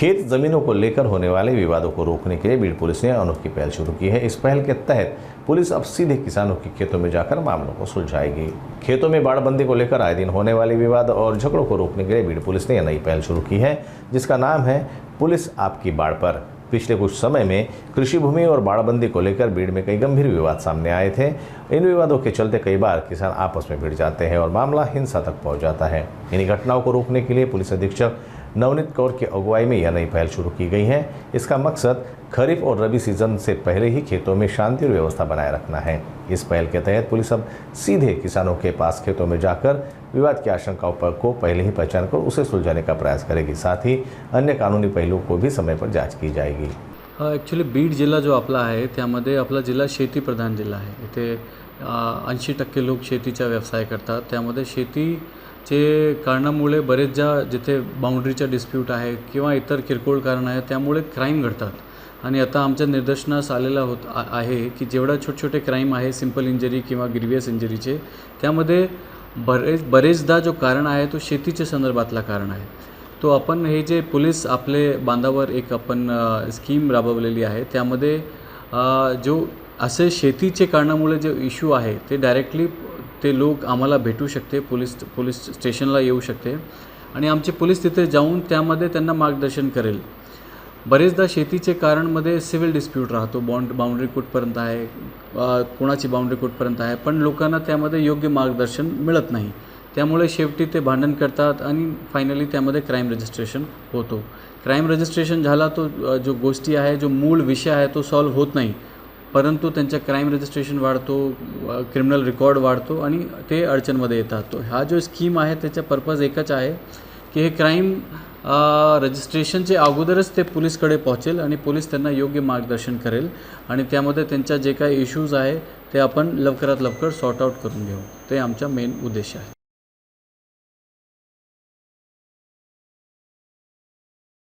खेत जमीनों को लेकर होने वाले विवादों को रोकने के लिए बीड़ पुलिस ने अनोखी पहल शुरू की है। इस पहल के तहत पुलिस अब सीधे किसानों के खेतों में जाकर मामलों को सुलझाएगी। खेतों में बाड़बंदी को लेकर आए दिन होने वाले विवाद और झगड़ों को रोकने के लिए बीड़ पुलिस ने यह नई पहल शुरू की है, जिसका नाम है पुलिस आपकी बाड़ पर। पिछले कुछ समय में कृषि भूमि और बाड़बंदी को लेकर बीड़ में कई गंभीर विवाद सामने आए थे। इन विवादों के चलते कई बार किसान आपस में भिड़ जाते हैं और मामला हिंसा तक पहुंच जाता है। इन्हीं घटनाओं को रोकने के लिए पुलिस अधीक्षक नवनीत कौर की अगुवाई में यह नई पहल शुरू की गई है। इसका मकसद खरीफ और रबी सीजन से पहले ही खेतों में शांति और व्यवस्था बनाए रखना है। इस पहल के तहत पुलिस अब सीधे किसानों के पास खेतों में जाकर विवाद की आशंकाओं को पहले ही पहचान कर उसे सुलझाने का प्रयास करेगी। साथ ही अन्य कानूनी पहलुओं को भी समय पर जांच की जाएगी। ॲक्च्युली बीड जिल्हा जो आपला आहे त्यामध्ये आपला जिल्हा शेतीप्रधान जिल्हा आहे। इथे 80% लोक शेतीचा व्यवसाय करतात। त्यामध्ये शेतीचे कारणामुळे बरेचदा जिथे बाउंड्रीचा डिस्प्यूट आहे किंवा इतर किरकोळ कारण आहे त्यामुळे क्राईम घडतात। आणि आता आमच्या निदर्शनास आलेला आहे की जेवढा छोटे क्राईम आहे सिंपल इंजरी किंवा ग्रीवियस इंजरीचे त्यामध्ये बरेचदा जो कारण आहे तो शेतीच्या संदर्भातला कारण आहे। तो आपण हे जे पोलीस आपले बांधावर एक आपण स्कीम राबवलेली आहे त्यामध्ये जो असे शेतीचे कारणामुळे जो इश्यू आहे ते डायरेक्टली ते लोक आम्हाला भेटू शकते, पोलीस स्टेशनला येऊ शकते आणि आमचे पोलीस तिथे जाऊन त्यामध्ये त्यांना मार्गदर्शन करेल। बरेचदा शेतीचे कारणमध्ये सिव्हिल डिस्प्यूट राहतो, बाउंड्री कुठपर्यंत आहे, कोणाची बाउंड्री कुठपर्यंत आहे, पण लोकांना त्यामध्ये योग्य मार्गदर्शन मिळत नाही। त्यामुळे शेवटी ते भांडण करतात आणि फायनली त्यामध्ये क्राईम रजिस्ट्रेशन होतो। क्राईम रजिस्ट्रेशन झाला तो जो गोष्टी आहे, जो मूळ विषय आहे तो सॉल्व्ह होत नाही, परंतु त्यांचा क्राईम रजिस्ट्रेशन वाढतो, क्रिमिनल रेकॉर्ड वाढतो आणि ते अडचणमध्ये येतात। तो हा जो स्कीम आहे त्याचा पर्पज एकच आहे की हे क्राईम रजिस्ट्रेशनचे अगोदरच ते पोलीसकडे पोहोचेल आणि पोलीस त्यांना योग्य मार्गदर्शन करेल आणि त्यामध्ये त्यांच्या जे काही इश्यूज आहे ते आपण लवकरात लवकर सॉर्ट आउट करून घेऊ। ते आमचा मेन उद्देश आहे।